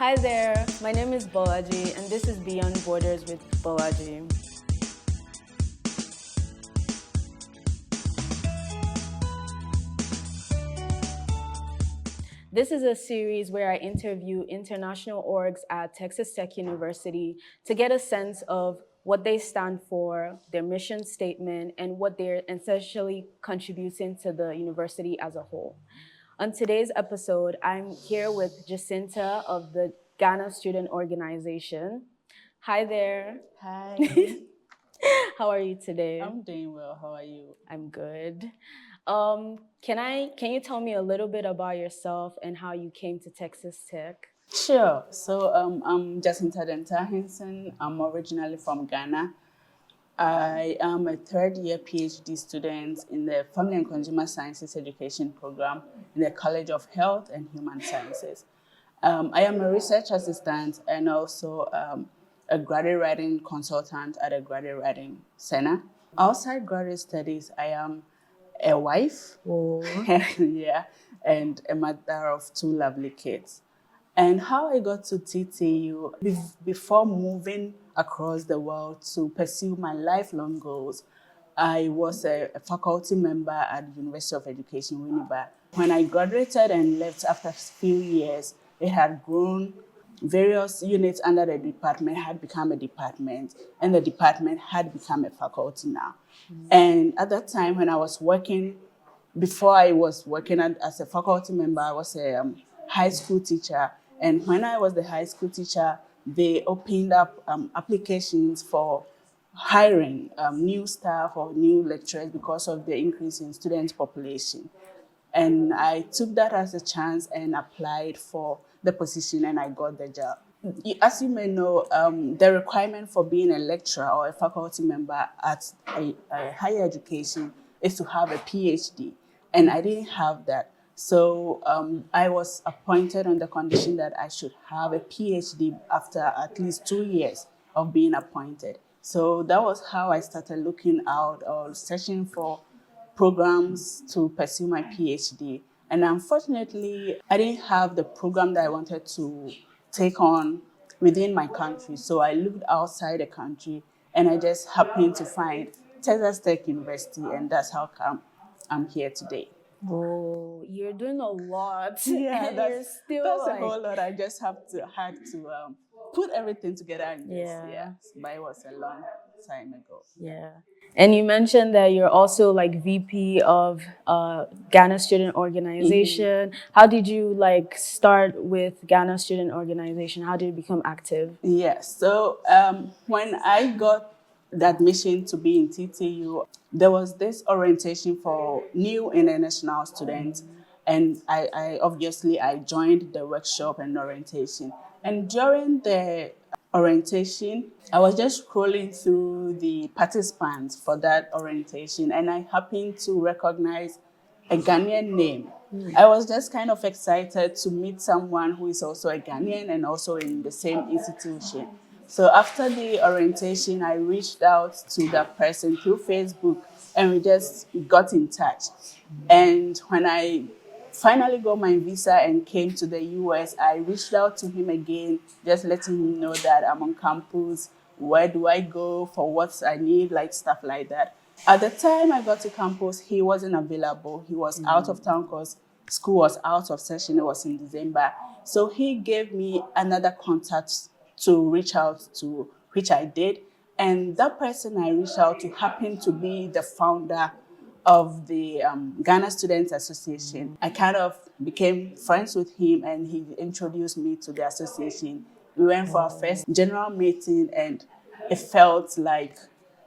Hi there, my name is Bolaji and this is Beyond Borders with Bolaji. This is a series where I interview international orgs at Texas Tech University to get a sense of what they stand for, their mission statement, and what they're essentially contributing to the university as a whole. On today's episode, I'm here with Jacinta of the Ghana Student Organization. Hi there. Hi, How are you today? I'm doing well. How are you? I'm good. Can you tell me a little bit about yourself and how you came to Texas Tech? Sure. I'm Jacinta Hinson. I'm originally from Ghana. I am a third-year PhD student in the Family and Consumer Sciences Education Program in the College of Health and Human Sciences. I am a research assistant and also a graduate writing consultant at a graduate writing center. Outside graduate studies, I am a wife, Oh. yeah, and a mother of two lovely kids. And how I got to TTU before moving across the world to pursue my lifelong goals, I was a faculty member at the University of Education, Winneba. When I graduated and left after a few years, it had grown. Various units under the department had become a department, and the department had become a faculty now. And at that time, when I was working, before I was working as a faculty member, I was a high school teacher. And when I was the high school teacher, they opened up applications for hiring new staff or new lecturers because of the increase in student population. And I took that as a chance and applied for the position, and I got the job. As you may know, the requirement for being a lecturer or a faculty member at a higher education is to have a PhD, and I didn't have that. So I was appointed on the condition that I should have a PhD after at least 2 years of being appointed. So that was how I started looking out or searching for programs to pursue my PhD. And unfortunately, I didn't have the program that I wanted to take on within my country. So I looked outside the country and I just happened to find Texas Tech University, and that's how come I'm here today. Oh, you're doing a lot. Yeah, and you're still that's like, a whole lot. I just had to put everything together in this. Yeah. Yeah, but it was a long time ago. Yeah. And you mentioned that you're also like VP of Ghana Student Organization. How did you like start with Ghana Student Organization? How did you become active? Yes. So when I got the admission to be in TTU, there was this orientation for new international students, and I obviously I joined the workshop and orientation. And during the orientation, I was just scrolling through the participants for that orientation, and I happened to recognize a Ghanaian name. I was just kind of excited to meet someone who is also a Ghanaian and also in the same institution. So after the orientation, I reached out to that person through Facebook and we just got in touch. And when I finally got my visa and came to the US, I reached out to him again, just letting him know that I'm on campus, where do I go, for what I need, like stuff like that. At the time I got to campus, he wasn't available. He was out of town because school was out of session. It was in December. So he gave me another contact to reach out to, which I did. And that person I reached out to happened to be the founder of the Ghana Students Association. I kind of became friends with him and he introduced me to the association. We went for our first general meeting and it felt like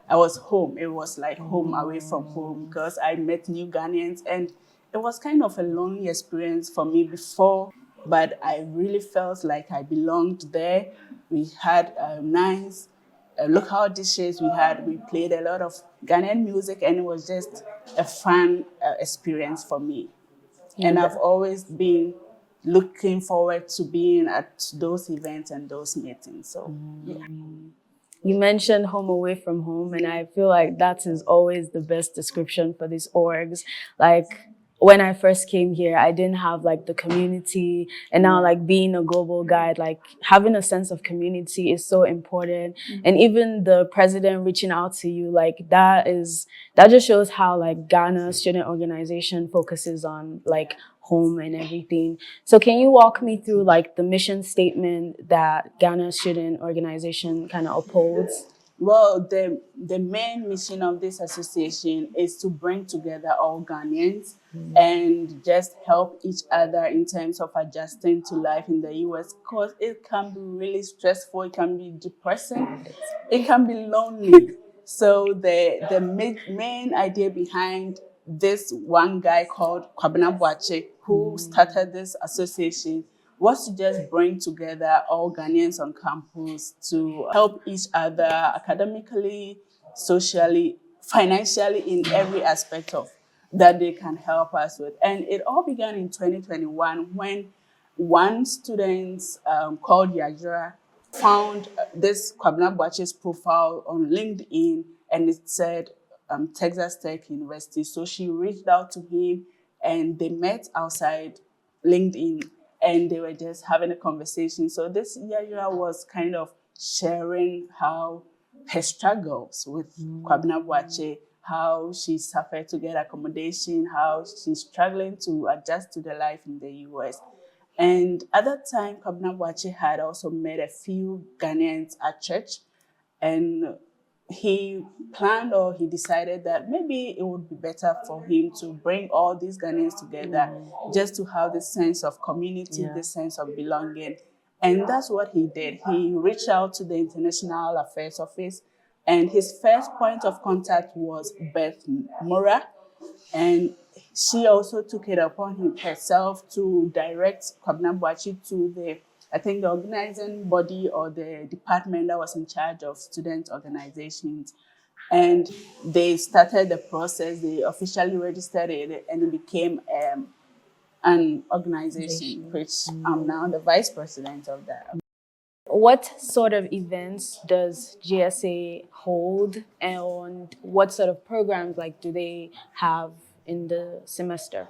I was home. It was like home away from home because I met new Ghanaians and it was kind of a lonely experience for me before, but I really felt like I belonged there. We had nice local dishes. We played a lot of Ghanaian music and it was just a fun experience for me. And I've always been looking forward to being at those events and those meetings. So, yeah. You mentioned home away from home, and I feel like that is always the best description for these orgs. Like, when I first came here, I didn't have like the community, and now like being a global guide, like having a sense of community is so important. And even the president reaching out to you, like that just shows how like Ghana Student Organization focuses on like home and everything. So can you walk me through like the mission statement that Ghana Student Organization kind of upholds? Well, the main mission of this association is to bring together all Ghanaians and just help each other in terms of adjusting to life in the US, because it can be really stressful, it can be depressing, it can be lonely. So the main idea behind this one guy called Kwabena Boache, who started this association, was to just bring together all Ghanaians on campus to help each other academically, socially, financially, in every aspect of that they can help us with. And it all began in 2021 when one student called Yajira found this Kwabena Boache's profile on LinkedIn, and it said Texas Tech University. So she reached out to him and they met outside LinkedIn and they were just having a conversation. So this Yaya was kind of sharing how her struggles with Kwabena Boache, how she suffered to get accommodation, how she's struggling to adjust to the life in the US. And at that time, Kwabena Boache had also met a few Ghanaians at church, and he planned or he decided that maybe it would be better for him to bring all these Ghanaians together just to have this sense of community, this sense of belonging. And that's what he did. He reached out to the International Affairs Office, and his first point of contact was Beth Mora, and she also took it upon herself to direct Kwabena Boache to I think, the organizing body or the department that was in charge of student organizations. And they started the process, they officially registered it, and it became an organization, which I'm now the vice president of that. What sort of events does GSA hold, and what sort of programs like do they have in the semester?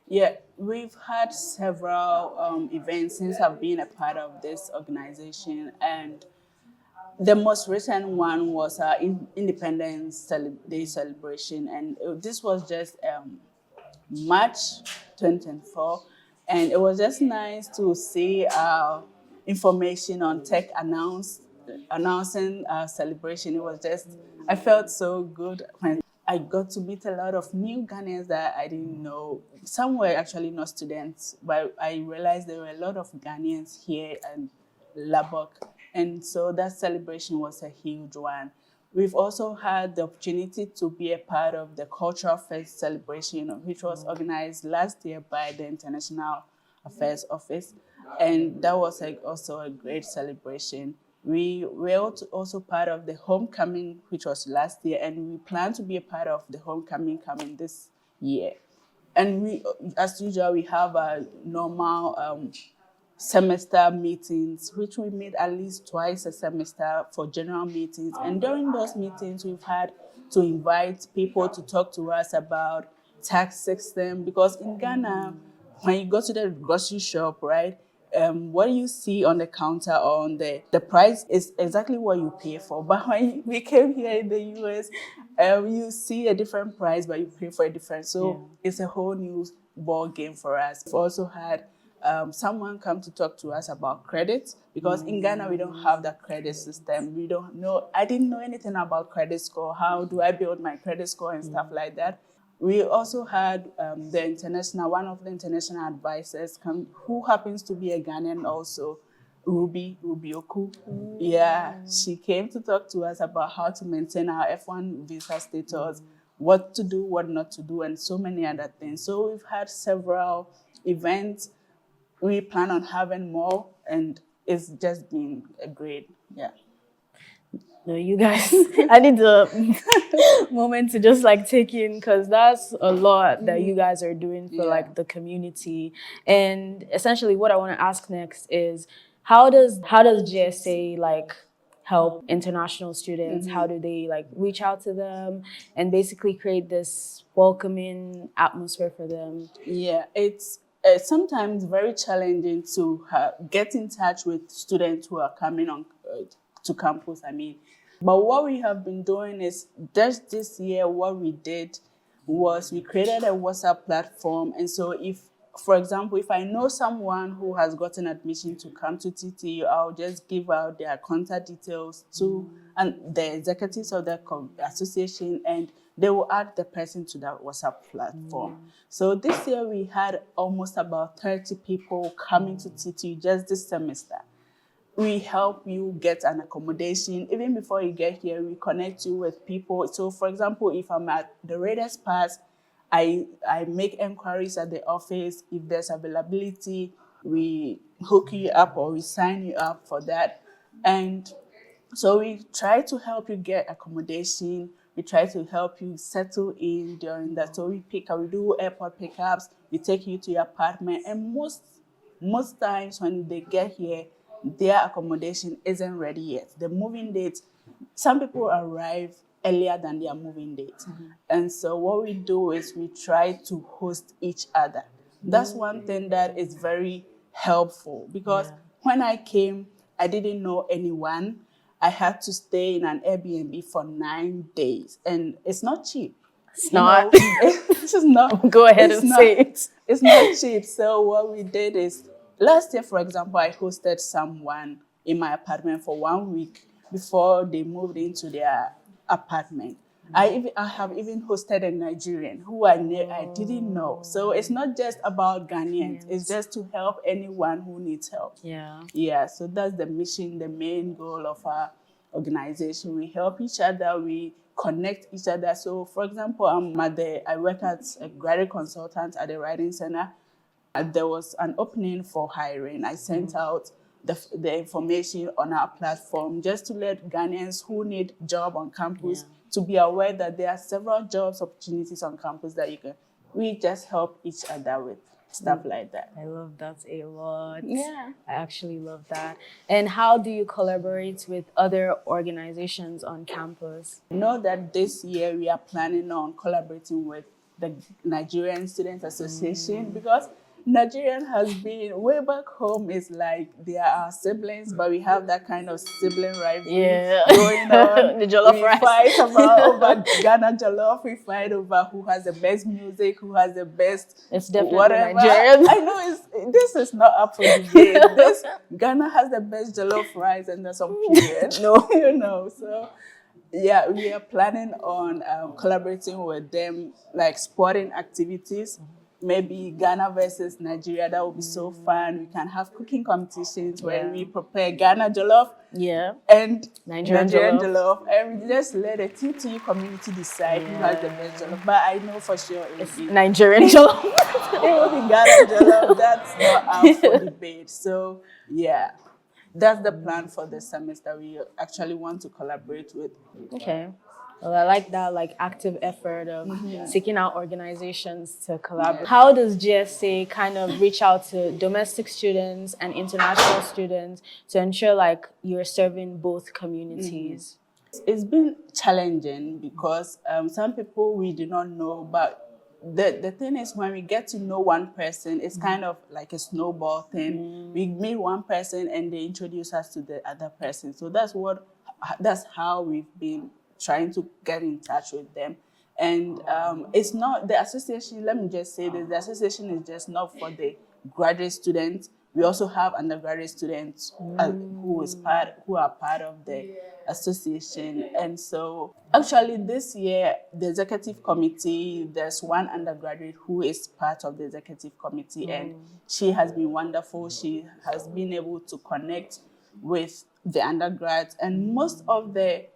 Yeah, we've had several events since I've been a part of this organization, and the most recent one was our Independence Day celebration, and this was just March 2024, and it was just nice to see information on tech announcing our celebration. It was just, I felt so good when I got to meet a lot of new Ghanaians that I didn't know. Some were actually not students, but I realized there were a lot of Ghanaians here in Lubbock, and so that celebration was a huge one. We've also had the opportunity to be a part of the Cultural Fest celebration, which was organized last year by the International Affairs Office. And that was also a great celebration. We were also part of the homecoming, which was last year, and we plan to be a part of the homecoming coming this year. And we, as usual, we have a normal semester meetings, which we meet at least twice a semester for general meetings. And during those meetings, we've had to invite people to talk to us about tax system, because in Ghana, when you go to the grocery shop, right, what you see on the counter or on the price is exactly what you pay for. But when we came here in the US, you see a different price, but you pay for a different. So it's a whole new ball game for us. We've also had someone come to talk to us about credit, because in Ghana we don't have that credit system. We don't know. I didn't know anything about credit score. How do I build my credit score and stuff like that? We also had one of the international advisors come, who happens to be a Ghanaian also, Rubioku. Yeah, she came to talk to us about how to maintain our F1 visa status, what to do, what not to do, and so many other things. So we've had several events. We plan on having more, and it's just been a great, yeah. No, you guys, I need a moment to just like take in, because that's a lot that you guys are doing for like the community. And essentially what I want to ask next is how does GSA like help international students? How do they like reach out to them and basically create this welcoming atmosphere for them? Yeah, it's sometimes very challenging to get in touch with students who are coming on to campus. I mean, but what we have been doing is just this year, what we did was we created a WhatsApp platform. And so if, for example, if I know someone who has gotten admission to come to TTU, I'll just give out their contact details to and the executives of the association, and they will add the person to that WhatsApp platform. So this year we had almost about 30 people coming to TTU just this semester. We help you get an accommodation. Even before you get here, we connect you with people. So for example, if I'm at the Raiders Pass, I make inquiries at the office. If there's availability, we hook you up or we sign you up for that. And so we try to help you get accommodation. We try to help you settle in during that. So we do airport pickups. We take you to your apartment. And most times when they get here, their accommodation isn't ready yet. The moving date, some people arrive earlier than their moving date. And so what we do is we try to host each other. That's one thing that is very helpful, because when I came, I didn't know anyone. I had to stay in an Airbnb for 9 days, and it's not cheap. It's not. It's just not. Go ahead and say it. It's not cheap. So what we did is, last year, for example, I hosted someone in my apartment for 1 week before they moved into their apartment. I have even hosted a Nigerian who I didn't know. So it's not just about Ghanaians. It's just to help anyone who needs help. Yeah. So that's the mission, the main goal of our organization. We help each other. We connect each other. So, for example, I work as a graduate consultant at the Writing Center. There was an opening for hiring. I sent out the information on our platform just to let Ghanaians who need job on campus to be aware that there are several jobs opportunities on campus that we just help each other with stuff like that. I love that a lot. Yeah. I actually love that. And how do you collaborate with other organizations on campus? I know that this year we are planning on collaborating with the Nigerian Student Association, because Nigerian has been, way back home, is like they are our siblings, but we have that kind of sibling rivalry going on. The jollof rice. We fight over Ghana jollof. We fight over who has the best music, who has the best It's definitely whatever. Nigerian. I know this is not up for debate. Ghana has the best jollof rice, and there's some period. No, so. Yeah, we are planning on collaborating with them, like sporting activities. Maybe Ghana versus Nigeria, that would be so fun. We can have cooking competitions where we prepare Ghana jollof and Nigerian jollof. And we just let the TTU community decide who has the best jollof. But I know for sure it will be Nigerian jollof. it will be Ghana jollof. That's not up for debate. So yeah, that's the plan for the semester. We actually want to collaborate with. Okay. Well, I like that, like, active effort of seeking out organizations to collaborate. How does GSA kind of reach out to domestic students and international students to ensure, like, you're serving both communities? It's been challenging because some people we do not know, but the thing is, when we get to know one person, it's kind of like a snowball thing. We meet one person and they introduce us to the other person. So that's how we've been trying to get in touch with them. And it's not the association, let me just say this, the association is just not for the graduate students. We also have undergraduate students who are part of the association. And so actually this year, the executive committee, there's one undergraduate who is part of the executive committee, and she has been wonderful. She has been able to connect with the undergrads, and most of the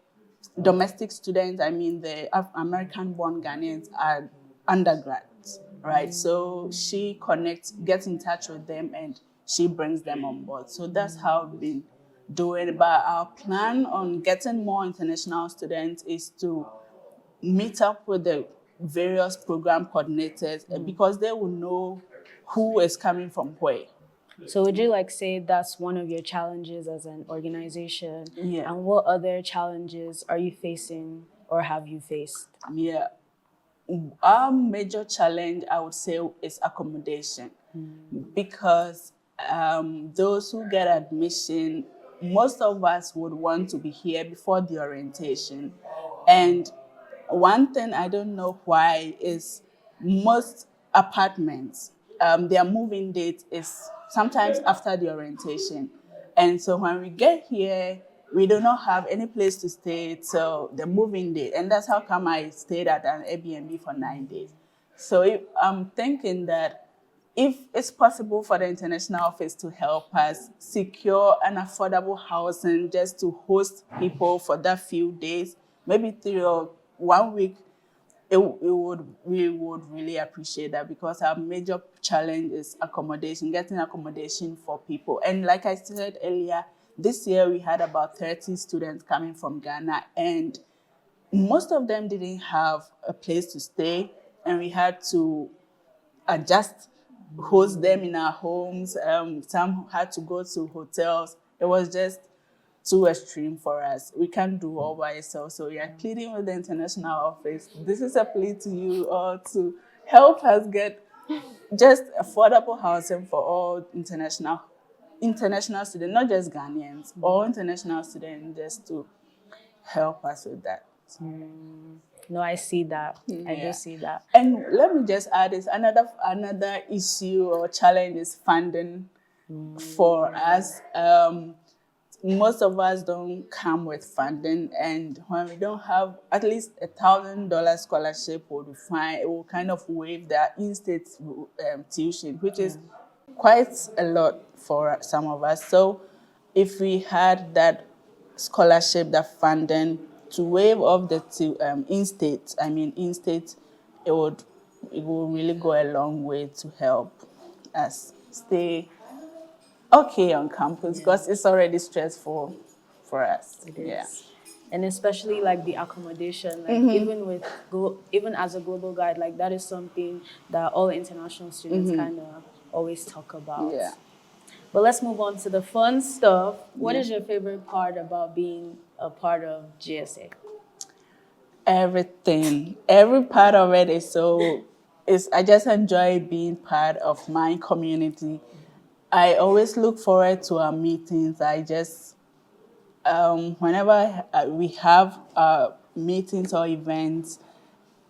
domestic students, I mean the American-born Ghanaians, are undergrads, right? So she gets in touch with them, and she brings them on board. So that's how we've been doing. But our plan on getting more international students is to meet up with the various program coordinators, because they will know who is coming from where. So would you like say that's one of your challenges as an organization? Yeah. And what other challenges are you facing or have you faced? Yeah. Our major challenge, I would say, is accommodation, because those who get admission, most of us would want to be here before the orientation. And one thing I don't know why is most apartments, their moving date is sometimes after the orientation. And so when we get here, we do not have any place to stay till the moving date. And that's how come I stayed at an Airbnb for 9 days. So I'm thinking that if it's possible for the international office to help us secure an affordable housing just to host people for that few days, maybe 1 week, we would really appreciate that, because our major challenge is accommodation, getting accommodation for people. And like I said earlier, this year we had about 30 students coming from Ghana, and most of them didn't have a place to stay, and we had to adjust, host them in our homes. Some had to go to hotels. It was just too extreme for us. We can't do all by ourselves. So we are pleading with the international office. This is a plea to you all to help us get just affordable housing for all international students, not just Ghanaians, all international students, just to help us with that. No, I see that. I do Yeah. see that. And let me just add this, another issue or challenge is funding for us. Most of us don't come with funding, and when we don't have at least $1,000 scholarship, will be fine. It will kind of waive the in-state tuition, which is quite a lot for some of us. So if we had that scholarship, that funding to waive off the in-state, it would really go a long way to help us stay okay on campus, because it's already stressful for us. It Yeah. is. And especially like the accommodation, like even as a global guide, like that is something that all international students kind of always talk about. Yeah. But let's move on to the fun stuff. What Yeah. is your favorite part about being a part of GSA? Everything, every part of it is I just enjoy being part of my community. I always look forward to our meetings. I just whenever we have meetings or events,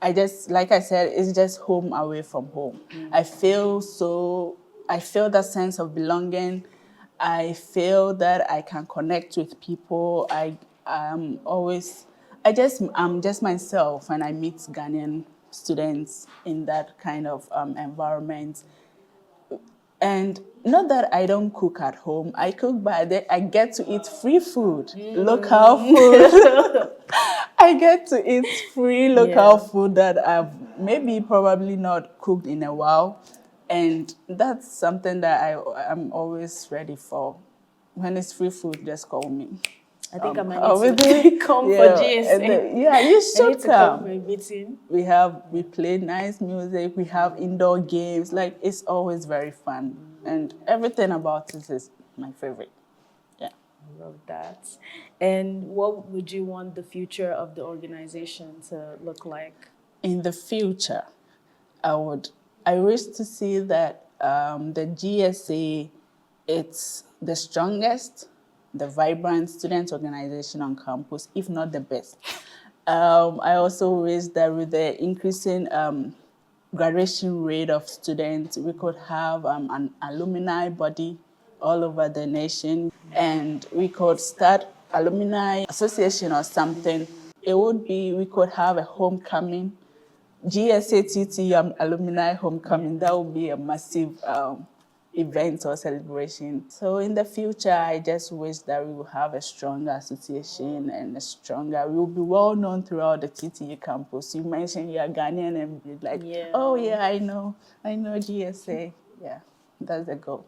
like I said, it's just home away from home. I feel that sense of belonging. I feel that I can connect with people. I'm just myself when I meet Ghanaian students in that kind of environment. And not that I don't cook at home. I cook, but I get to eat free food, local food. I get to eat free local food that I've maybe probably not cooked in a while. And that's something that I'm always ready for. When it's free food, just call me. I think I might I'll need be to come for GSA. yeah, you I should need to come come. for a meeting. We play nice music, we have indoor games, like it's always very fun. And everything about it is my favorite. Yeah. I love that. And what would you want the future of the organization to look like? In the future, I wish to see that the GSA, it's the strongest, the vibrant student organization on campus, if not the best. I also wish that with the increasing graduation rate of students, we could have an alumni body all over the nation, and we could start alumni association or something. We could have a homecoming, GSATT alumni homecoming. That would be a massive event or celebration. So in the future, I just wish that we will have a stronger association and we will be well known throughout the TTU campus. You mentioned you're Ghanaian and be like, oh yeah, I know GSA. Yeah, that's the goal.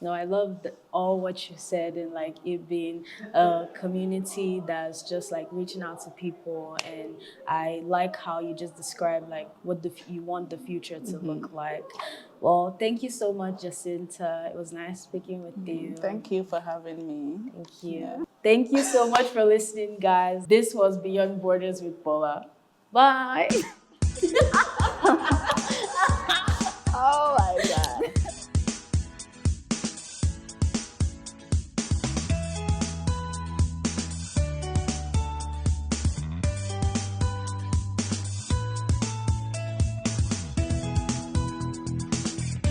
No, I love all what you said, and like it being a community that's just like reaching out to people. And I like how you just described like what you want the future to look like. Well, thank you so much, Jacinta. It was nice speaking with you. Thank you for having me. Thank you. Thank you so much for listening, guys. This was Beyond Borders with Bola. Bye. Oh my